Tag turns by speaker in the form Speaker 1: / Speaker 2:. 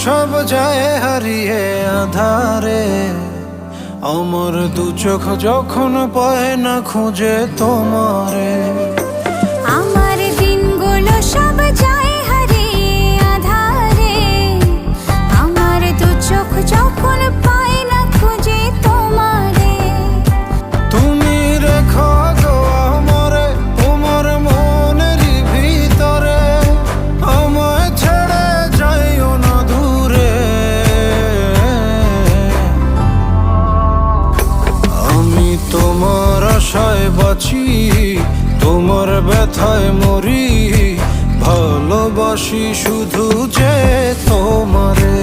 Speaker 1: সব যায় হারিয়ে আধারে, আমার দু চোখ যখন পায় না খুঁজে তোমারে।
Speaker 2: আমার দিনগুলো সব যায় হারিয়ে আধারে, আমার দু চোখ যখন পায় না খুঁজে তোমারে।
Speaker 1: তুমি রেখো গো আমারে তোমার মনেরই ভিতরে, আমায় ছেড়ে যাইও না দূরে। আমি তোমার আশায় বাঁচি, তোমার ব্যথায় মরি, ভালোবাসি শুধু যে তোমারে।